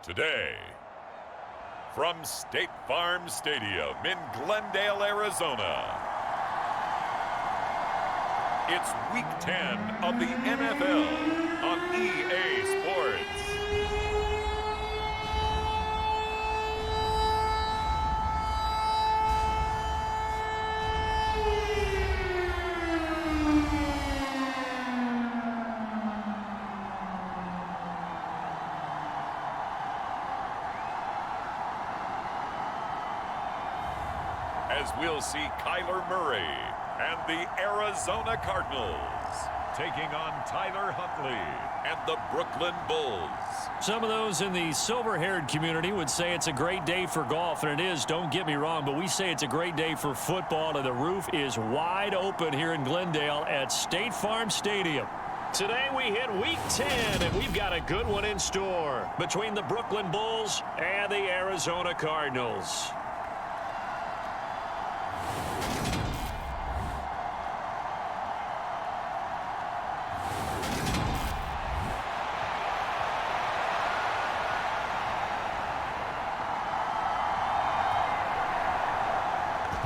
Today, from State Farm Stadium in Glendale, Arizona, it's Week 10 of the NFL on EA Sports. As we'll see Kyler Murray and the Arizona Cardinals taking on Tyler Huntley and the Brooklyn Bulls. Some of those in the silver-haired community would say it's a great day for golf, and it is, don't get me wrong, but we say it's a great day for football, and the roof is wide open here in Glendale at State Farm Stadium. Today we hit Week 10, and we've got a good one in store between the Brooklyn Bulls and the Arizona Cardinals.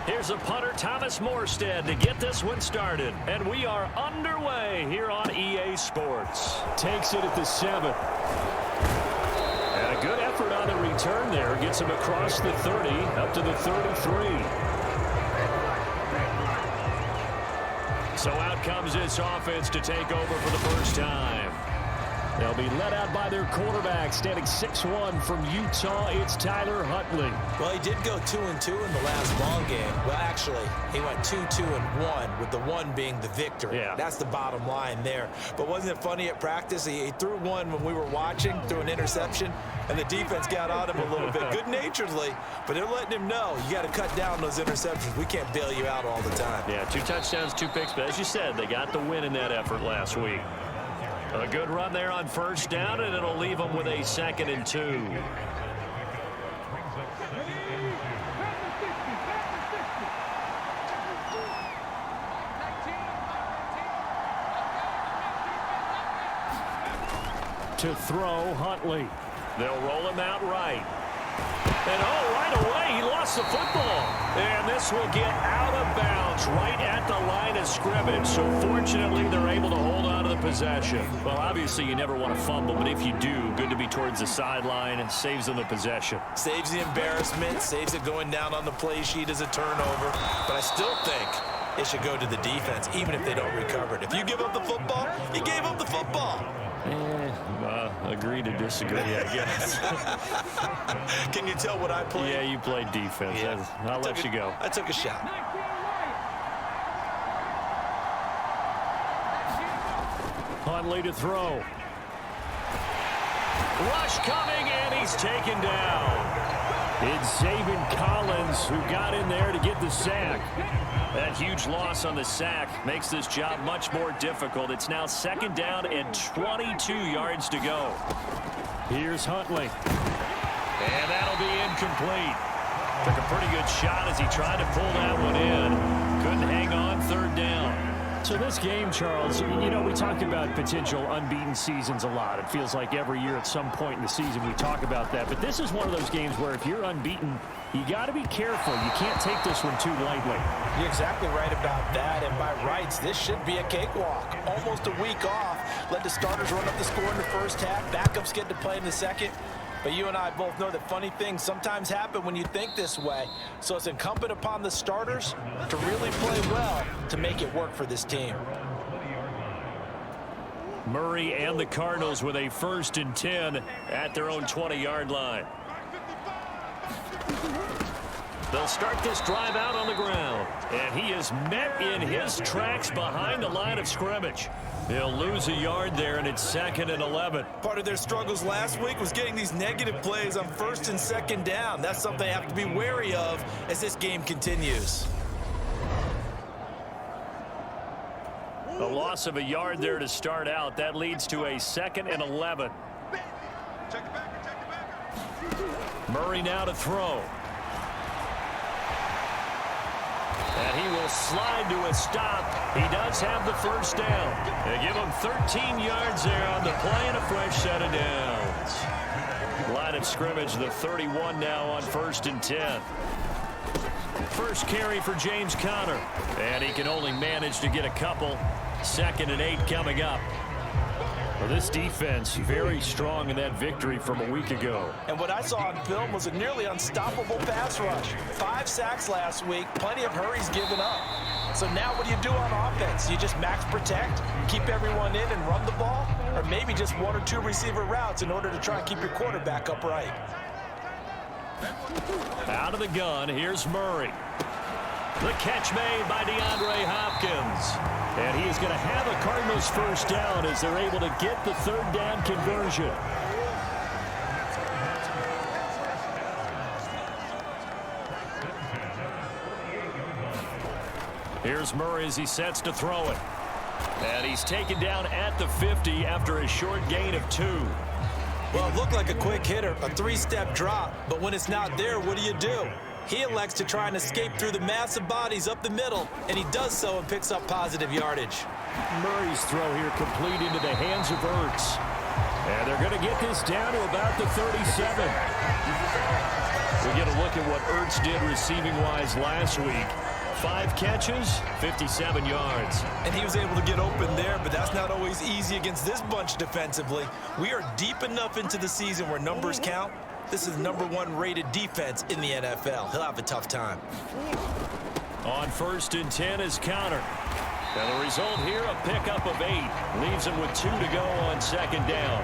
Here's a punter, Thomas Morstead, to get this one started. And we are underway here on EA Sports. Takes it at the 7. And a good effort on the return there. Gets him across the 30, up to the 33. So out comes this offense to take over for the first time. They'll be led out by their quarterback, standing 6'1" from Utah. It's Tyler Huntley. Well, he did go 2-2 in the last ball game. Well, actually, he went 2-2-1, with the 1 being the victory. Yeah. That's the bottom line there. But wasn't it funny at practice? He threw one when we were watching, threw an interception, and the defense got on him a little bit, good-naturedly. But they're letting him know, you got to cut down those interceptions. We can't bail you out all the time. Yeah, 2 touchdowns, 2 picks. But as you said, they got the win in that effort last week. A good run there on first down, and it'll leave them with a 2nd and 2. To throw, Huntley. They'll roll him out right. And right away, he lost the football. And this will get out of bounds right at the line of scrimmage. So fortunately, they're able to hold on to the possession. Well, obviously, you never want to fumble, but if you do, good to be towards the sideline. It saves them the possession. Saves the embarrassment, saves it going down on the play sheet as a turnover. But I still think it should go to the defense, even if they don't recover it. If you give up the football, you gave up the football. Agree to disagree, I guess. Can you tell what I played? Yeah, you played defense. Yeah. I'll let you go. I took a shot. Huntley to throw. Rush coming, and he's taken down. It's Zaven Collins who got in there to get the sack. That huge loss on the sack makes this job much more difficult. It's now 2nd down and 22 yards to go. Here's Huntley. And that'll be incomplete. Took a pretty good shot as he tried to pull that one in. Couldn't hang on, 3rd down. So this game, Charles, you know, we talk about potential unbeaten seasons a lot. It feels like every year at some point in the season we talk about that. But this is one of those games where if you're unbeaten, you got to be careful. You can't take this one too lightly. You're exactly right about that. And by rights, this should be a cakewalk. Almost a week off. Let the starters run up the score in the first half. Backups get to play in the second. But you and I both know that funny things sometimes happen when you think this way. So it's incumbent upon the starters to really play well to make it work for this team. Murray and the Cardinals with a 1st and 10 at their own 20-yard line. They'll start this drive out on the ground. And he is met in his tracks behind the line of scrimmage. They'll lose a yard there, and it's 2nd and 11. Part of their struggles last week was getting these negative plays on 1st and 2nd down. That's something they have to be wary of as this game continues. A loss of a yard there to start out. That leads to a 2nd and 11. Murray now to throw. And he will slide to a stop. He does have the first down. They give him 13 yards there on the play and a fresh set of downs. A lot of of scrimmage, the 31 now on 1st and 10. First carry for James Conner. And he can only manage to get a couple. 2nd and 8 coming up. Well, this defense very strong in that victory from a week ago. And what I saw on film was a nearly unstoppable pass rush. 5 sacks last week, plenty of hurries given up. So now what do you do on offense? You just max protect, keep everyone in and run the ball? Or maybe just 1 or 2 receiver routes in order to try and keep your quarterback upright? Out of the gun, here's Murray. The catch made by DeAndre Hopkins. And he is going to have a Cardinals first down as they're able to get the 3rd down conversion. Here's Murray as he sets to throw it. And he's taken down at the 50 after a short gain of 2. Well, it looked like a quick hitter, a 3-step drop. But when it's not there, what do? He elects to try and escape through the massive bodies up the middle, and he does so and picks up positive yardage. Murray's throw here complete into the hands of Ertz. And they're going to get this down to about the 37. We get a look at what Ertz did receiving-wise last week. 5 catches, 57 yards. And he was able to get open there, but that's not always easy against this bunch defensively. We are deep enough into the season where numbers count. This is #1 rated defense in the NFL. He'll have a tough time. On 1st and 10 is Conner. And the result here, a pickup of 8. Leaves him with 2 to go on 2nd down.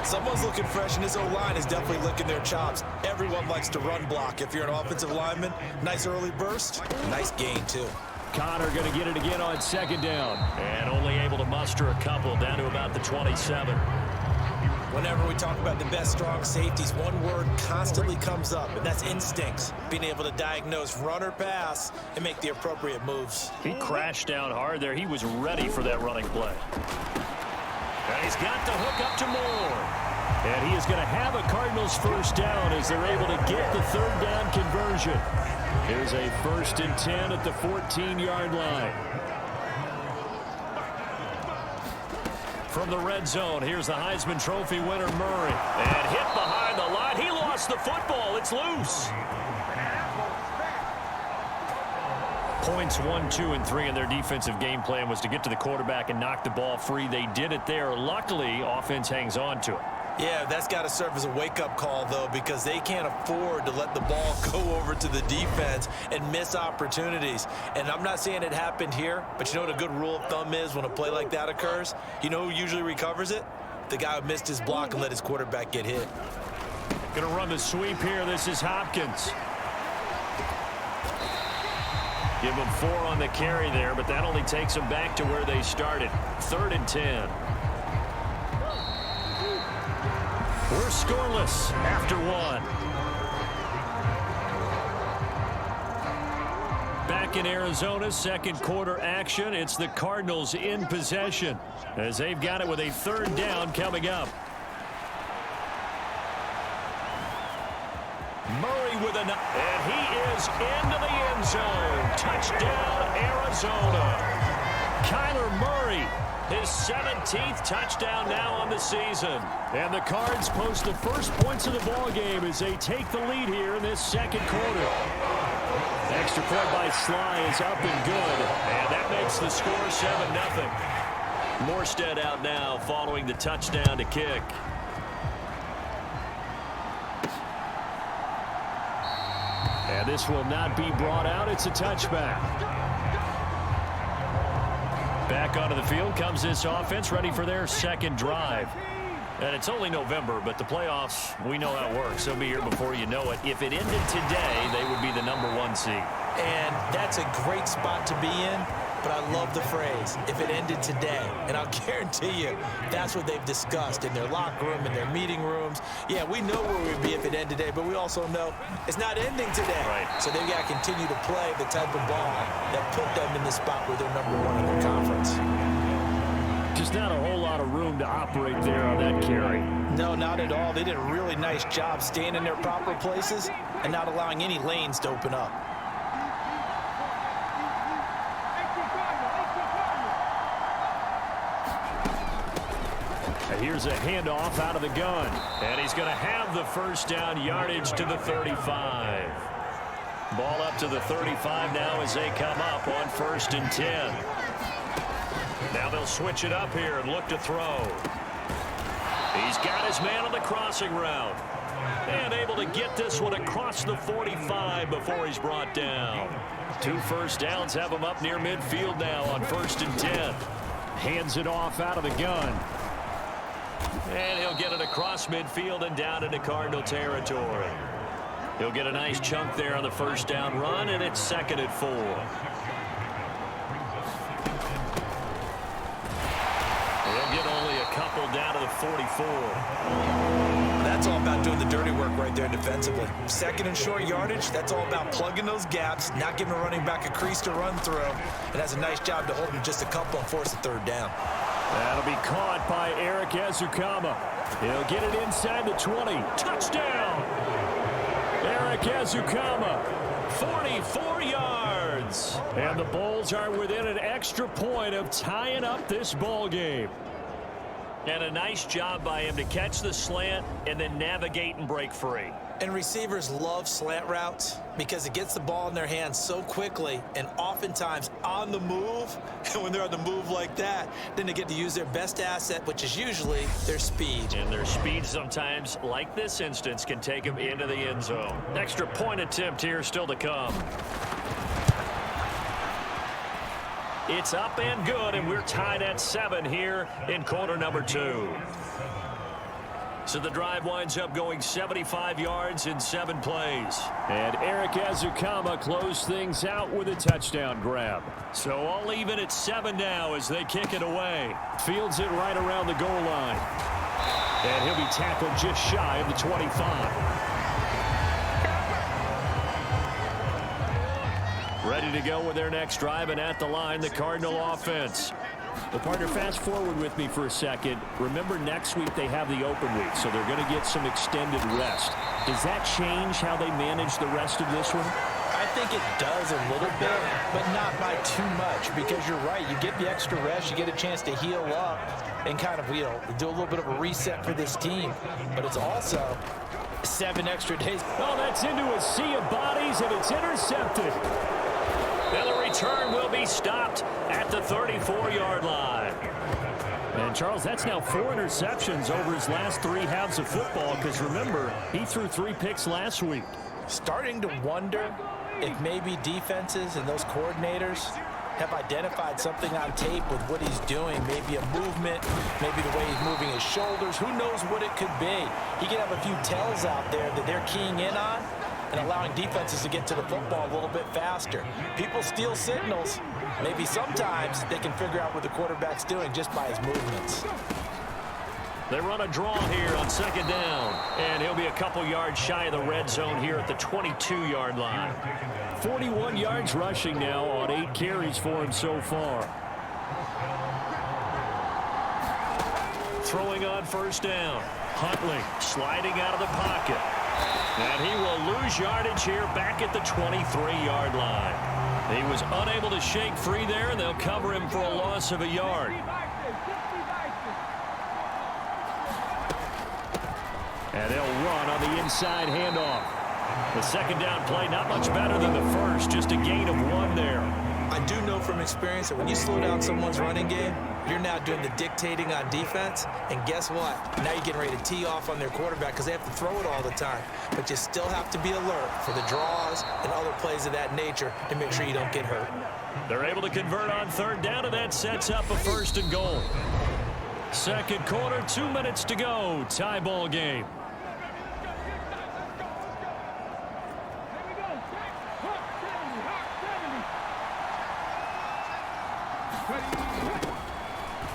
Someone's looking fresh, and this O-line is definitely licking their chops. Everyone likes to run block. If you're an offensive lineman, nice early burst, nice gain, too. Conner going to get it again on 2nd down. And only able to muster a couple down to about the 27. Whenever we talk about the best strong safeties, one word constantly comes up, and that's instincts. Being able to diagnose run or pass and make the appropriate moves. He crashed down hard there. He was ready for that running play. And he's got the hook up to Moore. And he is going to have a Cardinals first down as they're able to get the 3rd down conversion. Here's a 1st and 10 at the 14-yard line. From the red zone, here's the Heisman Trophy winner, Murray. And hit behind the line. He lost the football. It's loose. Points 1, 2, and 3 in their defensive game plan was to get to the quarterback and knock the ball free. They did it there. Luckily, offense hangs on to it. Yeah, that's got to serve as a wake-up call, though, because they can't afford to let the ball go over to the defense and miss opportunities. And I'm not saying it happened here, but you know what a good rule of thumb is when a play like that occurs? You know who usually recovers it? The guy who missed his block and let his quarterback get hit. Going to run the sweep here. This is Hopkins. Give him 4 on the carry there, but that only takes them back to where they started. 3rd and 10. We're scoreless after 1. Back in Arizona, 2nd quarter action. It's the Cardinals in possession as they've got it with a 3rd down coming up. Murray with and he is into the end zone. Touchdown, Arizona. Kyler Murray, his 17th touchdown now on the season. And the Cards post the first points of the ball game as they take the lead here in this 2nd quarter. Extra point by Sly is up and good. And that makes the score 7-0. Morstead out now following the touchdown to kick. And this will not be brought out. It's a touchback. Back onto the field comes this offense, ready for their 2nd drive. And it's only November, but the playoffs, we know how it works. They'll be here before you know it. If it ended today, they would be the #1 seed. And that's a great spot to be in, but I love the phrase, if it ended today. And I'll guarantee you, that's what they've discussed in their locker room, in their meeting rooms. Yeah, we know where we'd be if it ended today, but we also know it's not ending today. Right. So they've got to continue to play the type of ball that put them in the spot where they're #1 in their conference. Just not a whole lot of room to operate there on that carry. No, not at all. They did a really nice job staying in their proper places and not allowing any lanes to open up. And here's a handoff out of the gun. And he's going to have the first down yardage to the 35. Ball up to the 35 now as they come up on 1st and 10. Now they'll switch it up here and look to throw. He's got his man on the crossing route. And able to get this one across the 45 before he's brought down. 2 first downs have him up near midfield now on 1st and 10. Hands it off out of the gun. And he'll get it across midfield and down into Cardinal territory. He'll get a nice chunk there on the first down run, and it's 2nd and 4. He'll get only a couple down to the 44. That's all about doing the dirty work right there defensively. 2nd and short yardage, that's all about plugging those gaps, not giving a running back a crease to run through, and has a nice job to hold him just a couple and force a 3rd down. That'll be caught by Eric Ezukama. He'll get it inside the 20. Touchdown! Eric Ezukama, 44 yards. And the Bulls are within an extra point of tying up this ball game. And a nice job by him to catch the slant and then navigate and break free. And receivers love slant routes because it gets the ball in their hands so quickly and oftentimes on the move. And when they're on the move like that, then they get to use their best asset, which is usually their speed. And their speed sometimes, like this instance, can take them into the end zone. Extra point attempt here still to come. It's up and good, and we're tied at 7 here in quarter number 2. So the drive winds up going 75 yards in 7 plays. And Eric Ezukama closed things out with a touchdown grab. So all even at 7 now as they kick it away. Fields it right around the goal line. And he'll be tackled just shy of the 25. Ready to go with their next drive, and at the line, the Cardinal offense. Well, partner, fast forward with me for a second. Remember, next week they have the open week, so they're going to get some extended rest. Does that change how they manage the rest of this one? I think it does a little bit, but not by too much, because you're right. You get the extra rest, you get a chance to heal up and kind of, do a little bit of a reset for this team. But it's also 7 extra days. Oh, that's into a sea of bodies, and it's intercepted. And the return will be stopped at the 34-yard line. And, Charles, that's now 4 interceptions over his last 3 halves of football, because, remember, he threw 3 picks last week. Starting to wonder if maybe defenses and those coordinators have identified something on tape with what he's doing. Maybe a movement, maybe the way he's moving his shoulders. Who knows what it could be? He could have a few tells out there that they're keying in on and allowing defenses to get to the football a little bit faster. People steal signals. Maybe sometimes they can figure out what the quarterback's doing just by his movements. They run a draw here on 2nd down, and he'll be a couple yards shy of the red zone here at the 22-yard line. 41 yards rushing now on 8 carries for him so far. Throwing on 1st down. Huntley sliding out of the pocket. And he will lose yardage here back at the 23-yard line. He was unable to shake free there, and they'll cover him for a loss of a yard. And they'll run on the inside handoff. The 2nd down play not much better than the first, just a gain of 1 there. I do know from experience that when you slow down someone's running game, you're now doing the dictating on defense, and guess what? Now you're getting ready to tee off on their quarterback because they have to throw it all the time. But you still have to be alert for the draws and other plays of that nature to make sure you don't get hurt. They're able to convert on 3rd down, and that sets up a 1st and goal. 2nd quarter, 2 minutes to go. Tie ball game.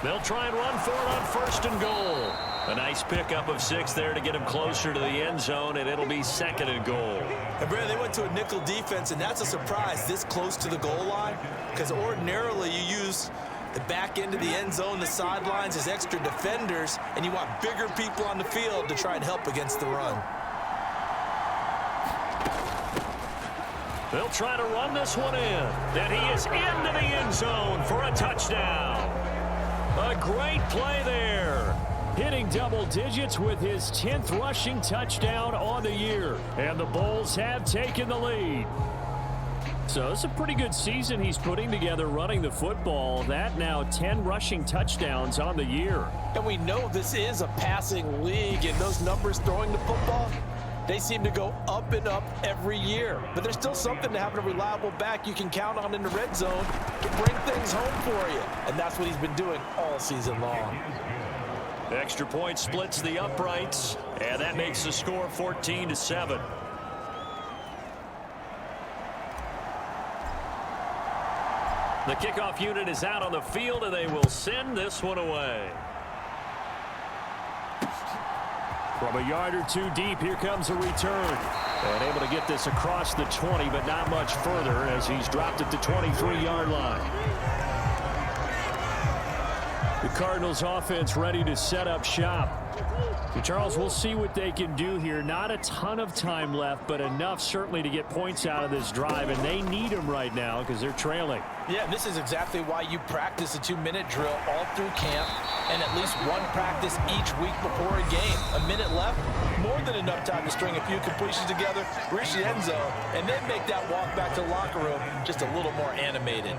They'll try and run for it on 1st and goal. A nice pickup of 6 there to get him closer to the end zone, and it'll be 2nd and goal. And Brad, they went to a nickel defense, and that's a surprise this close to the goal line, because ordinarily you use the back end of the end zone, the sidelines as extra defenders, and you want bigger people on the field to try and help against the run. They'll try to run this one in. Then he is into the end zone for a touchdown. A great play there. hitting double digits with his 10th rushing touchdown on the year. And the Bulls have taken the lead. So it's a pretty good season he's putting together running the football. That now 10 rushing touchdowns on the year. And we know this is a passing league, and those numbers throwing the football, they seem to go up and up every year. But there's still something to having a reliable back you can count on in the red zone to bring things home for you. And that's what he's been doing all season long. Extra point splits the uprights, and that makes the score 14-7. The kickoff unit is out on the field, and they will send this one away. From a yard or two deep, here comes a return. And able to get this across the 20, but not much further as he's dropped at the 23-yard line. The Cardinals offense ready to set up shop. And Charles, we'll see what they can do here. Not a ton of time left, but enough certainly to get points out of this drive, and they need them right now because they're trailing. Yeah, and this is exactly why you practice a 2-minute drill all through camp and at least one practice each week before a game. A minute left, more than enough time to string a few completions together, reach the end zone, and then make that walk back to the locker room just a little more animated.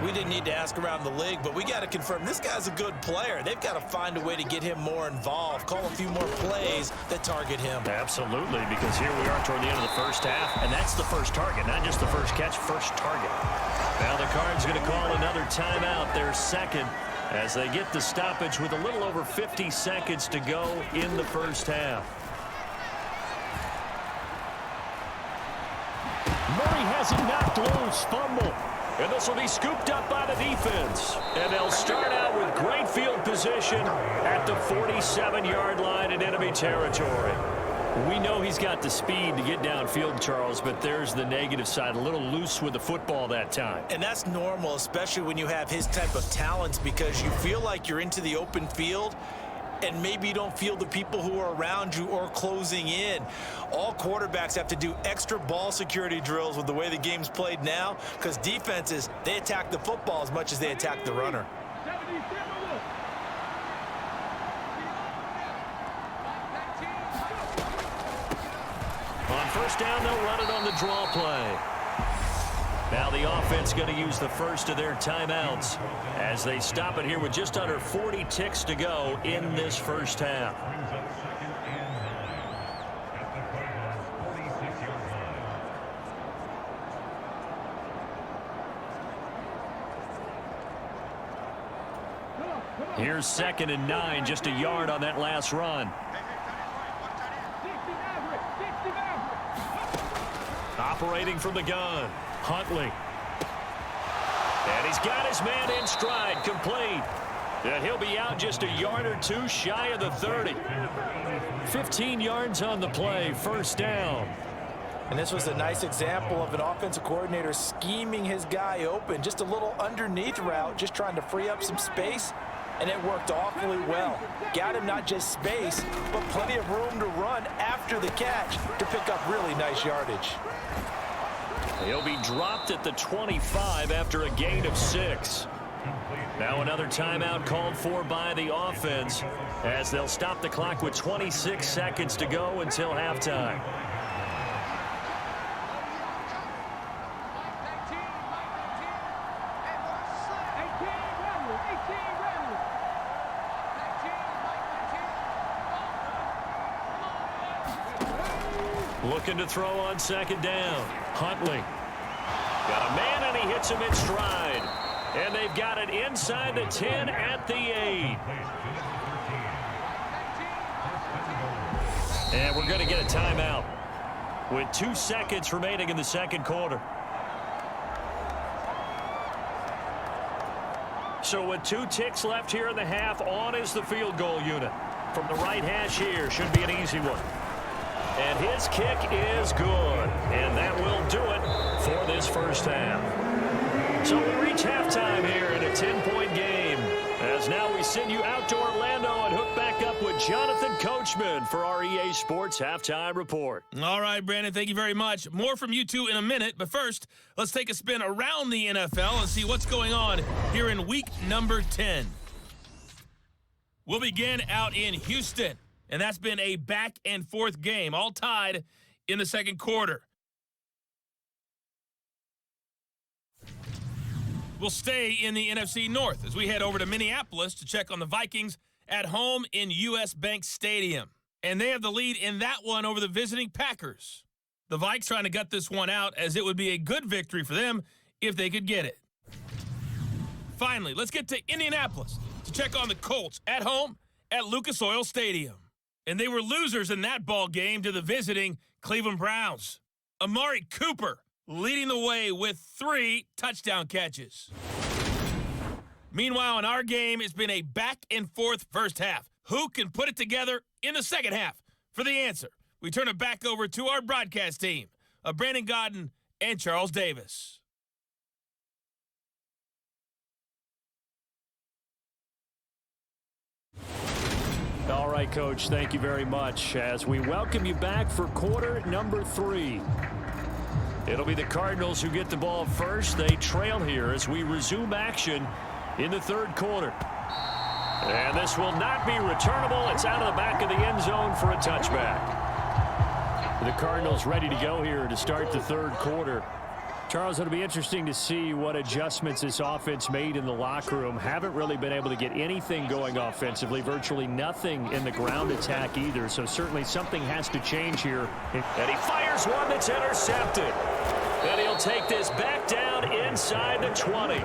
We didn't need to ask around the league, but we got to confirm this guy's a good player. They've got to find a way to get him more involved, call a few more plays that target him. Absolutely, because here we are toward the end of the first half, and that's the first target, not just the first catch, first target. Now the Cards going to call another timeout, their second, as they get the stoppage with a little over 50 seconds to go in the first half. Murray has it knocked loose, fumble. And this will be scooped up by the defense. And they'll start out with great field position at the 47-yard line in enemy territory. We know he's got the speed to get downfield, Charles, but there's the negative side. A little loose with the football that time. And that's normal, especially when you have his type of talents, because you feel like you're into the open field and maybe you don't feel the people who are around you or closing in. All quarterbacks have to do extra ball security drills with the way the game's played now, because defenses, they attack the football as much as they attack the runner. On first down, they'll run it on the draw play. Now the offense going to use the first of their timeouts as they stop it here with just under 40 ticks to go in this first half. Here's 2nd and 9, just a yard on that last run. Operating from the gun, Huntley. And he's got his man in stride, complete. And he'll be out just a yard or two shy of the 30. 15 yards on the play, first down. And this was a nice example of an offensive coordinator scheming his guy open. Just a little underneath route, just trying to free up some space. And it worked awfully well. Got him not just space, but plenty of room to run after the catch to pick up really nice yardage. He'll be dropped at the 25 after a gain of 6. Now another timeout called for by the offense as they'll stop the clock with 26 seconds to go until halftime. Looking to throw on 2nd down. Huntley. Got a man, and he hits him in stride. And they've got it inside the 10 at the 8. And we're going to get a timeout with 2 seconds remaining in the second quarter. So with 2 ticks left here in the half, on is the field goal unit. From the right hash here, should be an easy one. And his kick is good. And that will do it for this first half. So we reach halftime here in a 10-point game. As now we send you out to Orlando and hook back up with Jonathan Coachman for our EA Sports Halftime Report. All right, Brandon, thank you very much. More from you two in a minute. But first, let's take a spin around the NFL and see what's going on here in week number 10. We'll begin out in Houston, and that's been a back-and-forth game, all tied in the second quarter. We'll stay in the NFC North as we head over to Minneapolis to check on the Vikings at home in U.S. Bank Stadium. And they have the lead in that one over the visiting Packers. The Vikes trying to gut this one out as it would be a good victory for them if they could get it. Finally, let's get to Indianapolis to check on the Colts at home at Lucas Oil Stadium. And they were losers in that ball game to the visiting Cleveland Browns. Amari Cooper leading the way with 3 touchdown catches. Meanwhile, in our game, it's been a back-and-forth first half. Who can put it together in the second half? For the answer, we turn it back over to our broadcast team of Brandon Godden and Charles Davis. All right, Coach, thank you very much as we welcome you back for quarter number 3. It'll be the Cardinals who get the ball first. They trail here as we resume action in the third quarter. And this will not be returnable. It's out of the back of the end zone for a touchback. The Cardinals ready to go here to start the third quarter. Charles, it'll be interesting to see what adjustments this offense made in the locker room. Haven't really been able to get anything going offensively, virtually nothing in the ground attack either. So certainly something has to change here. And he fires one that's intercepted. And he'll take this back down inside the 20. And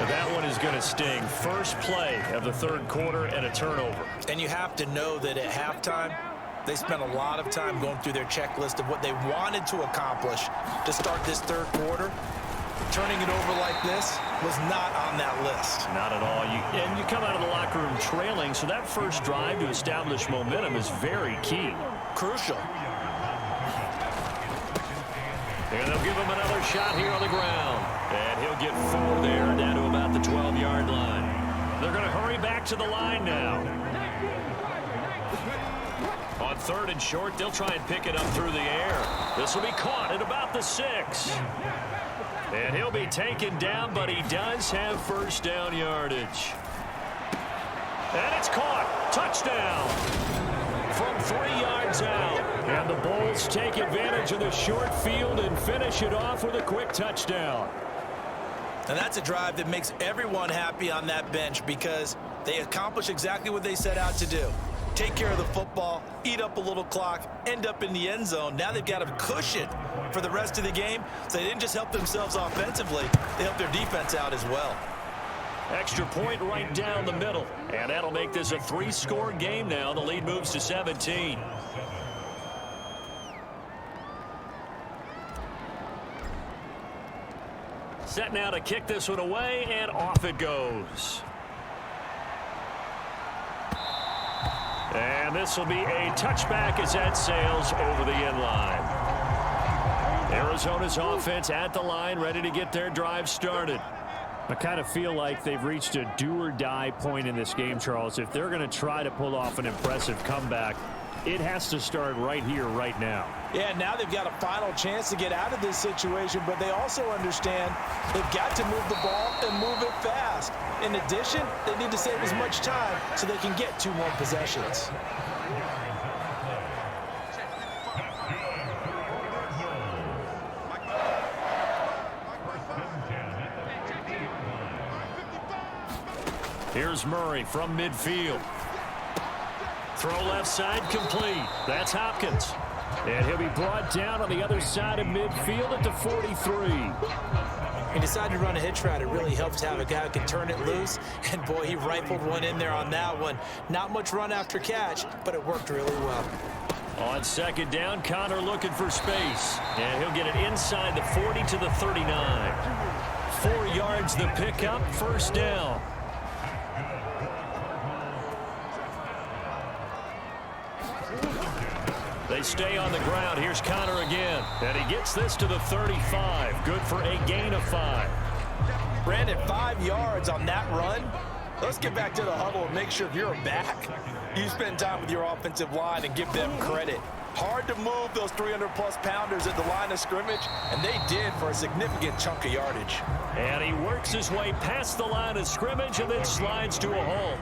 that one is going to sting. First play of the third quarter and a turnover. And you have to know that at halftime, they spent a lot of time going through their checklist of what they wanted to accomplish to start this third quarter. Turning it over like this was not on that list. Not at all. And you come out of the locker room trailing, so that first drive to establish momentum is very key. Crucial. And they'll give him another shot here on the ground. And he'll get 4 there, down to about the 12-yard line. They're going to hurry back to the line now. On third and short, they'll try and pick it up through the air. This will be caught at about the 6. And he'll be taken down, but he does have first down yardage. And it's caught. Touchdown. From 3 yards out. And the Bulls take advantage of the short field and finish it off with a quick touchdown. And that's a drive that makes everyone happy on that bench because they accomplish exactly what they set out to do. Take care of the football, eat up a little clock, end up in the end zone. Now they've got a cushion for the rest of the game. So they didn't just help themselves offensively, they helped their defense out as well. Extra point right down the middle. And that'll make this a 3-score game now. The lead moves to 17. Set now to kick this one away, and off it goes. And this will be a touchback as that sails over the end line. Arizona's offense at the line, ready to get their drive started. I kind of feel like they've reached a do-or-die point in this game, Charles. If they're going to try to pull off an impressive comeback, it has to start right here, right now. Yeah, now they've got a final chance to get out of this situation, but they also understand they've got to move the ball and move it fast. In addition, they need to save as much time so they can get 2 more possessions. Here's Murray from midfield. Throw left side complete. That's Hopkins. And he'll be brought down on the other side of midfield at the 43. He decided to run a hitch route. It really helps to have a guy who can turn it loose. And, boy, he rifled one in there on that one. Not much run after catch, but it worked really well. On second down, Connor looking for space. And he'll get it inside the 40 to the 39. 4 yards the pickup, first down. They stay on the ground. Here's Connor again. And he gets this to the 35. Good for a gain of 5. Brandon, 5 yards on that run. Let's get back to the huddle and make sure if you're back, you spend time with your offensive line and give them credit. Hard to move those 300-plus pounders at the line of scrimmage, and they did for a significant chunk of yardage. And he works his way past the line of scrimmage and then slides to a halt.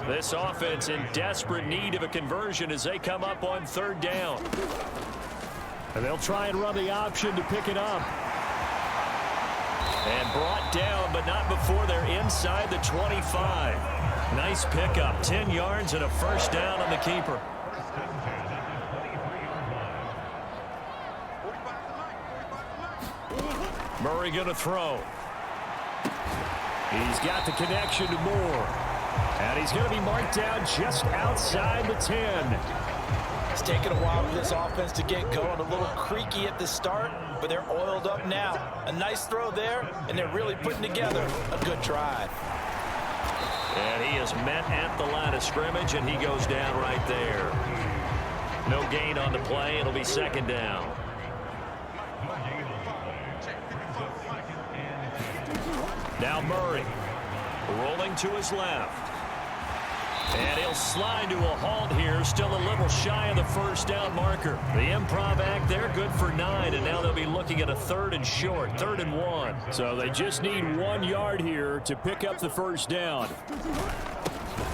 This offense in desperate need of a conversion as they come up on third down. And they'll try and run the option to pick it up. And brought down, but not before they're inside the 25. Nice pickup, 10 yards and a first down on the keeper. Murray going to throw. He's got the connection to Moore. And he's going to be marked down just outside the 10. It's taken a while for this offense to get going. A little creaky at the start, but they're oiled up now. A nice throw there, and they're really putting together a good drive. And he is met at the line of scrimmage, and he goes down right there. No gain on the play. It'll be second down. Now Murray rolling to his left. And he'll slide to a halt here, still a little shy of the first down marker. The improv act there, good for 9, and now they'll be looking at a 3rd and short, 3rd and 1. So they just need 1 yard here to pick up the first down.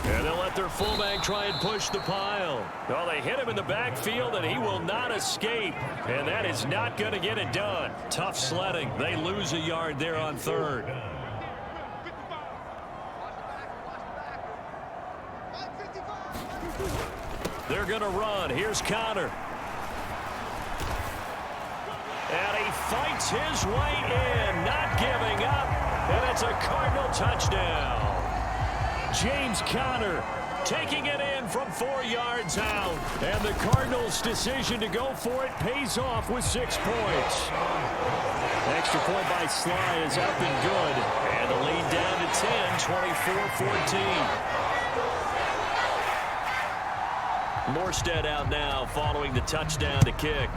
And they'll let their fullback try and push the pile. Well, they hit him in the backfield, and he will not escape. And that is not going to get it done. Tough sledding. They lose a yard there on 3rd. They're going to run. Here's Connor. And he fights his way in, not giving up. And it's a Cardinal touchdown. James Conner taking it in from 4 yards out. And the Cardinals' decision to go for it pays off with 6 points. Extra point by Sly is up and good. And the lead down to 10, 24-14. Morstead out now following the touchdown to kick.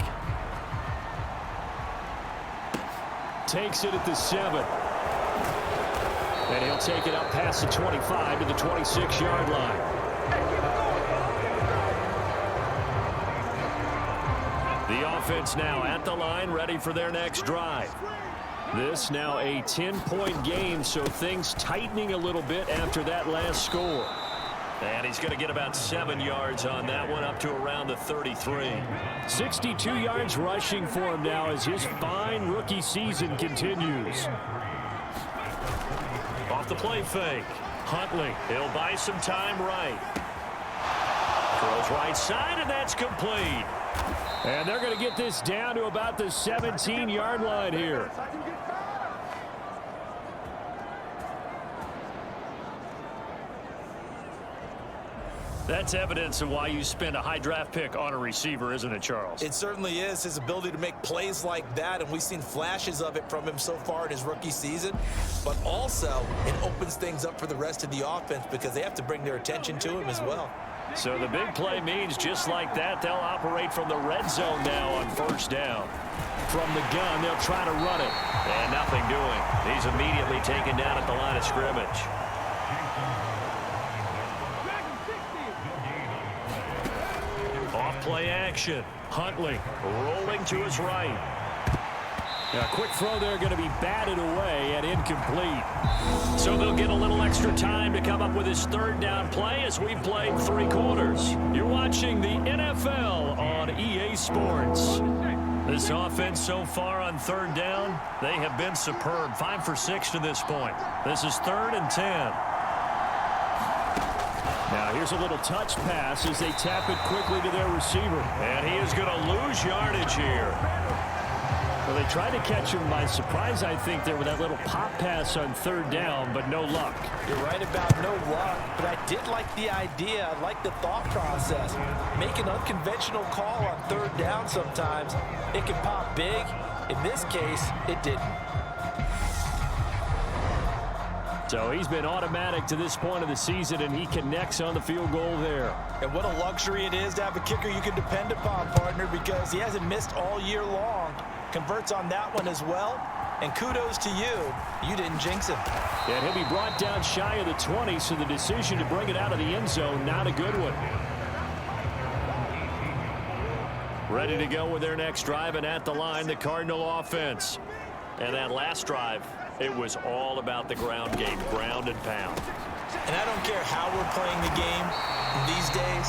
Takes it at the 7. And he'll take it up past the 25 to the 26-yard line. The offense now at the line, ready for their next drive. This now a 10-point game, so things tightening a little bit after that last score. And he's going to get about 7 yards on that one, up to around the 33. 62 yards rushing for him now as his fine rookie season continues. Off the play fake. Huntley, he'll buy some time right. Throws right side, and that's complete. And they're going to get this down to about the 17-yard line here. That's evidence of why you spend a high draft pick on a receiver, isn't it, Charles? It certainly is. His ability to make plays like that, and we've seen flashes of it from him so far in his rookie season. But also, it opens things up for the rest of the offense because they have to bring their attention to him as well. So the big play means just like that, they'll operate from the red zone now on first down. From the gun, they'll try to run it. And nothing doing. He's immediately taken down at the line of scrimmage. Play action. Huntley rolling to his right. A quick throw there, going to be batted away and incomplete. So they'll get a little extra time to come up with his 3rd down play as we've played 3 quarters. You're watching the NFL on EA Sports. This offense so far on 3rd down, they have been superb. 5 for 6 to this point. This is 3rd and 10. Now here's a little touch pass as they tap it quickly to their receiver. And he is going to lose yardage here. Well, they tried to catch him by surprise, I think, there with that little pop pass on 3rd down, but no luck. You're right about no luck, but I did like the idea. I like the thought process. Make an unconventional call on 3rd down sometimes. It can pop big. In this case, it didn't. So he's been automatic to this point of the season, and he connects on the field goal there. And what a luxury it is to have a kicker you can depend upon, partner, because he hasn't missed all year long. Converts on that one as well. And kudos to you. You didn't jinx him. And he'll be brought down shy of the 20, so the decision to bring it out of the end zone, not a good one. Ready to go with their next drive, and at the line, the Cardinal offense. And that last drive, it was all about the ground game, ground and pound. And I don't care how we're playing the game these days,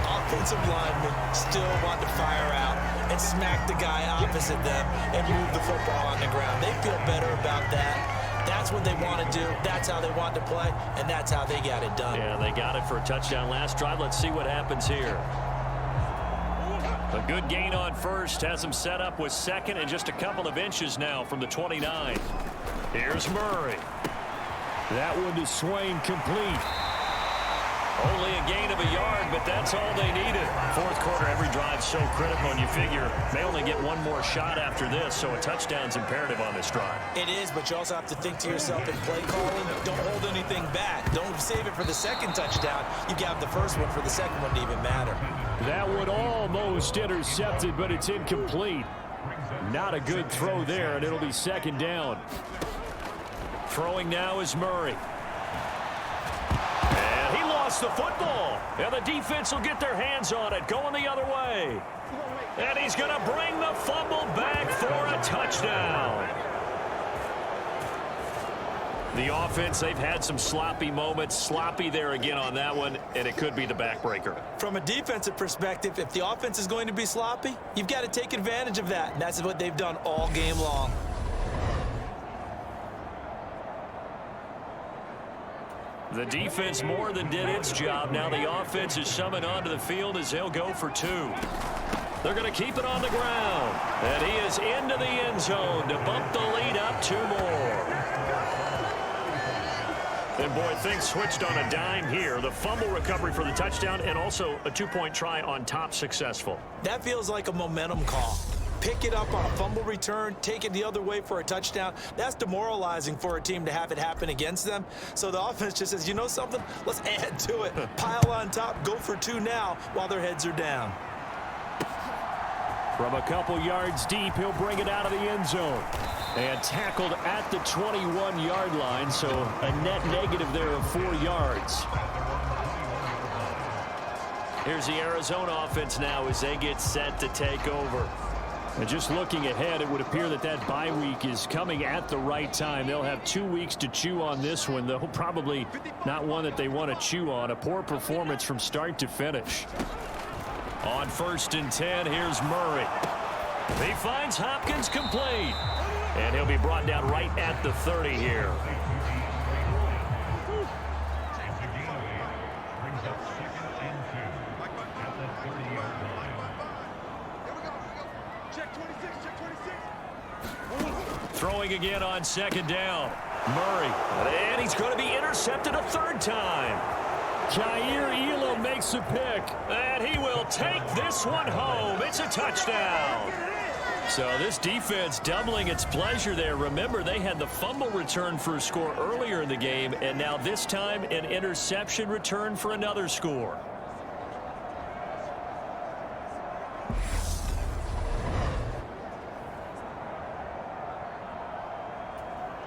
offensive linemen still want to fire out and smack the guy opposite them and move the football on the ground. They feel better about that. That's what they want to do. That's how they want to play, and that's how they got it done. Yeah, they got it for a touchdown last drive. Let's see what happens here. A good gain on first has him set up with second and just a couple of inches now from the 29. Here's Murray. That one to Swain, complete. Only a gain of a yard, but that's all they needed. Fourth quarter, every drive so critical, and you figure they only get one more shot after this, so a touchdown's imperative on this drive. It is, but you also have to think to yourself in play calling, don't hold anything back. Don't save it for the second touchdown. You got the first one for the second one to even matter. That one almost intercepted, but it's incomplete. Not a good throw there, and it'll be second down. Throwing now is Murray. And he lost the football. And the defense will get their hands on it, going the other way. And he's going to bring the fumble back for a touchdown. The offense, they've had some sloppy moments. Sloppy there again on that one, and it could be the backbreaker. From a defensive perspective, if the offense is going to be sloppy, you've got to take advantage of that. And that's what they've done all game long. The defense more than did its job. Now the offense is summoned onto the field as they'll go for two. They're going to keep it on the ground. And he is into the end zone to bump the lead up two more. And boy, things switched on a dime here. The fumble recovery for the touchdown and also a two-point try on top successful. That feels like a momentum call. Pick it up on a fumble return, take it the other way for a touchdown. That's demoralizing for a team to have it happen against them. So the offense just says, you know something? Let's add to it. Pile on top, go for two now while their heads are down. From a couple yards deep, he'll bring it out of the end zone. And tackled at the 21-yard line, so a net negative there of 4 yards. Here's the Arizona offense now as they get set to take over. And just looking ahead, it would appear that that bye week is coming at the right time. They'll have 2 weeks to chew on this one, though probably not one that they want to chew on. A poor performance from start to finish. On 1st and 10, here's Murray. He finds Hopkins complete. And he'll be brought down right at the 30 here. Throwing again on 2nd down. Murray. And he's going to be intercepted a 3rd time. Jair Elam makes a pick. And he will take this one home. It's a touchdown. So this defense doubling its pleasure there. Remember, they had the fumble return for a score earlier in the game, and now this time an interception return for another score.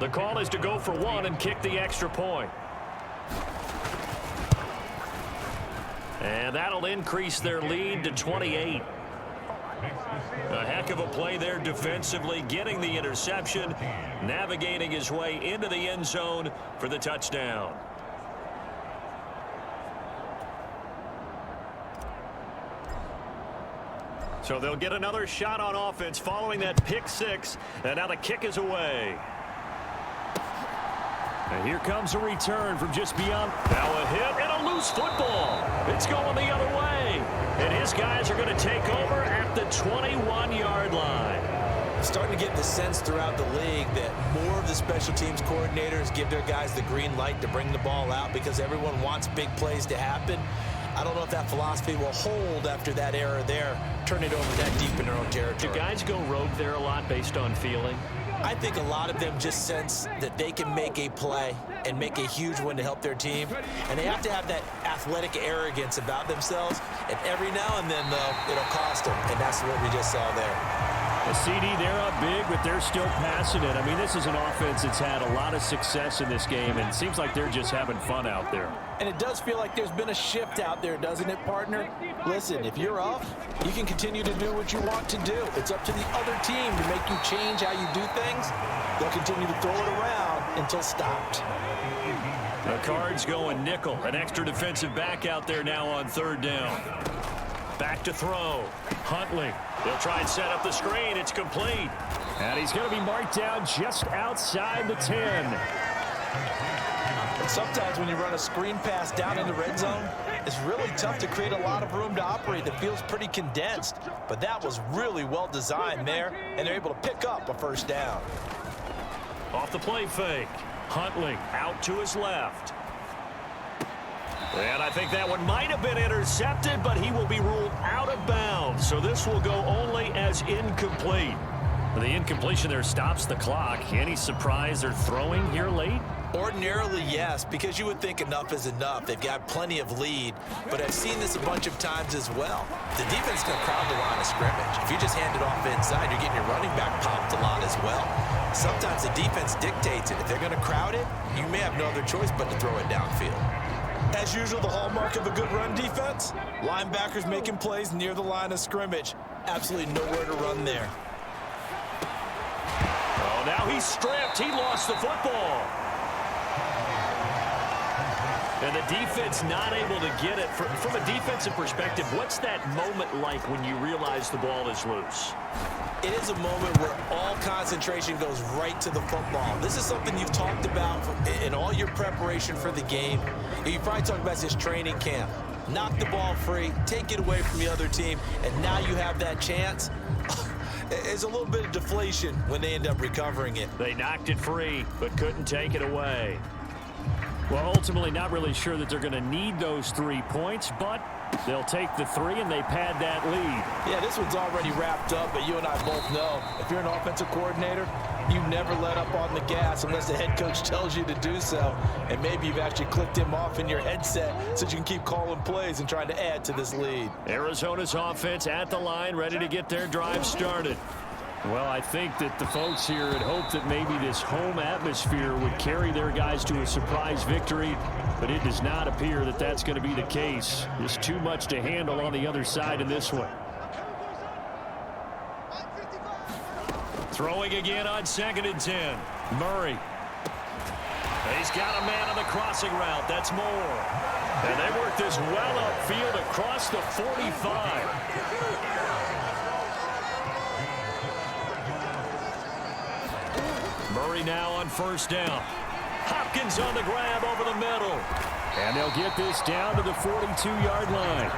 The call is to go for one and kick the extra point. And that'll increase their lead to 28. A heck of a play there defensively, getting the interception, navigating his way into the end zone for the touchdown. So they'll get another shot on offense following that pick six, and now the kick is away. And here comes a return from just beyond. Now a hit and a loose football. It's going the other way. And his guys are going to take over at the 21-yard line. Starting to get the sense throughout the league that more of the special teams coordinators give their guys the green light to bring the ball out because everyone wants big plays to happen. I don't know if that philosophy will hold after that error there. Turn it over that deep in their own territory. Do guys go rogue there a lot based on feeling? I think a lot of them just sense that they can make a play and make a huge one to help their team. And they have to have that athletic arrogance about themselves. And every now and then, though, it'll cost them. And that's what we just saw there. A CD, they're up big, but they're still passing it. I mean, this is an offense that's had a lot of success in this game, and it seems like they're just having fun out there. And it does feel like there's been a shift out there, doesn't it, partner? Listen, if you're up, you can continue to do what you want to do. It's up to the other team to make you change how you do things. They'll continue to throw it around until stopped. The Cards going nickel. An extra defensive back out there now on 3rd down. Back to throw. Huntley. They'll try and set up the screen. It's complete. And he's going to be marked down just outside the 10. Sometimes when you run a screen pass down in the red zone, it's really tough to create a lot of room to operate that feels pretty condensed. But that was really well designed there, and they're able to pick up a 1st down. Off the play fake. Huntley out to his left. And I think that one might have been intercepted, but he will be ruled out of bounds. So this will go only as incomplete. The incompletion there stops the clock. Any surprise they're throwing here late? Ordinarily, yes, because you would think enough is enough. They've got plenty of lead, but I've seen this a bunch of times as well. The defense is going to crowd the line of scrimmage. If you just hand it off inside, you're getting your running back popped a lot as well. Sometimes the defense dictates it. If they're going to crowd it, you may have no other choice but to throw it downfield. As usual, the hallmark of a good run defense, linebackers making plays near the line of scrimmage. Absolutely nowhere to run there. Oh, now he's stripped. He lost the football. And the defense not able to get it. From a defensive perspective, what's that moment like when you realize the ball is loose? It is a moment where all concentration goes right to the football. This is something you've talked about in all your preparation for the game. You probably talked about this training camp. Knock the ball free, take it away from the other team, and now you have that chance. It's a little bit of deflation when they end up recovering it. They knocked it free, but couldn't take it away. Well, ultimately not really sure that they're going to need those 3 points, but they'll take the 3 and they pad that lead. Yeah, this one's already wrapped up, but you and I both know if you're an offensive coordinator, you never let up on the gas unless the head coach tells you to do so. And maybe you've actually clicked him off in your headset so you can keep calling plays and trying to add to this lead. Arizona's offense at the line, ready to get their drive started. Well, I think that the folks here had hoped that maybe this home atmosphere would carry their guys to a surprise victory, but it does not appear that that's going to be the case. Just too much to handle on the other side in this one. Throwing again on 2nd and 10. Murray. He's got a man on the crossing route. That's Moore. And they work this well upfield across the 45. Murray now on 1st down. Hopkins on the grab over the middle. And they'll get this down to the 42-yard line.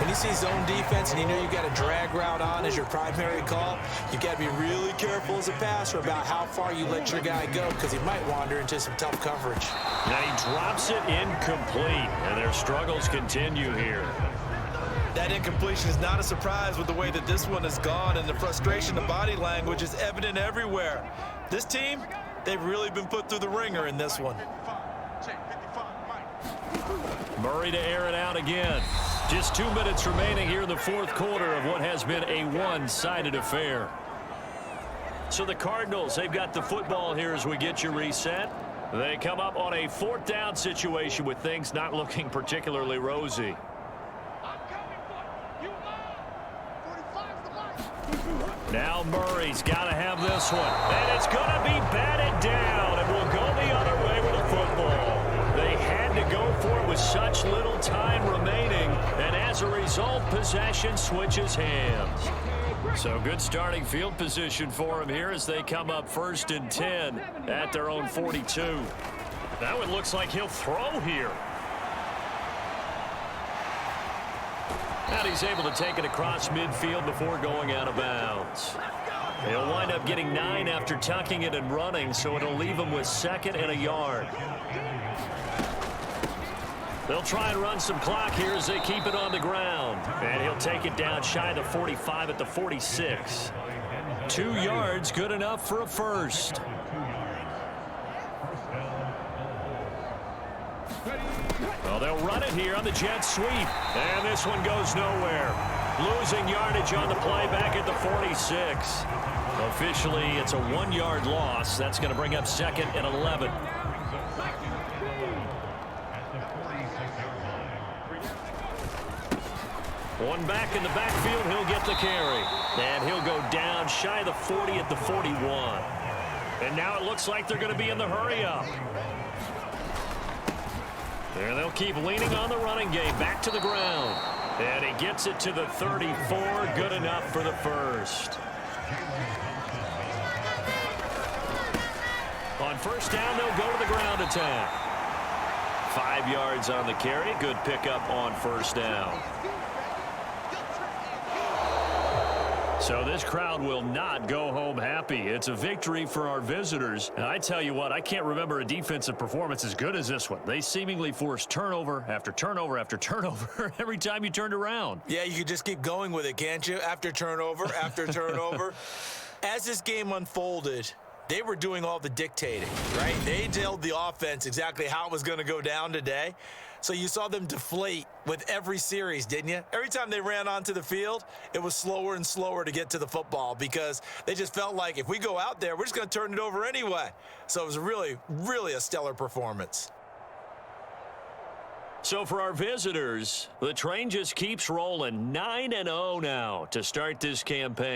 When you see zone defense and you know you've got a drag route on as your primary call, you've got to be really careful as a passer about how far you let your guy go because he might wander into some tough coverage. Now he drops it incomplete, and their struggles continue here. That incompletion is not a surprise with the way that this one has gone, and the frustration, the body language is evident everywhere. This team, they've really been put through the ringer in this one. Murray to air it out again. Just 2 minutes remaining here in the 4th quarter of what has been a one-sided affair. So the Cardinals, they've got the football here as we get you reset. They come up on a 4th down situation with things not looking particularly rosy. Now Murray's got to have this one. And it's going to be batted down, and we'll go the other way with the football. They had to go for it with such little time remaining, and as a result, possession switches hands. So good starting field position for him here as they come up 1st and 10 at their own 42. Now it looks like he'll throw here. And he's able to take it across midfield before going out of bounds. He'll wind up getting 9 after tucking it and running, so it'll leave him with 2nd and a yard. They'll try and run some clock here as they keep it on the ground. And he'll take it down shy of the 45 at the 46. 2 yards, good enough for a first. Well, they'll run it here on the jet sweep. And this one goes nowhere. Losing yardage on the play back at the 46. Officially, it's a 1-yard loss. That's going to bring up 2nd and 11. One back in the backfield, he'll get the carry. And he'll go down shy of the 40 at the 41. And now it looks like they're going to be in the hurry-up. There they'll keep leaning on the running game. Back to the ground. And he gets it to the 34. Good enough for the first. On first down, they'll go to the ground attack. 5 yards on the carry. Good pickup on first down. So this crowd will not go home happy. It's a victory for our visitors. And I tell you what, I can't remember a defensive performance as good as this one. They seemingly forced turnover after turnover after turnover every time you turned around. Yeah, you could just keep going with it, can't you? After turnover, after turnover. As this game unfolded, they were doing all the dictating, right? They told the offense exactly how it was going to go down today. So you saw them deflate with every series, didn't you? Every time they ran onto the field, it was slower and slower to get to the football because they just felt like if we go out there, we're just going to turn it over anyway. So it was really, really a stellar performance. So for our visitors, the train just keeps rolling. 9-0 now to start this campaign.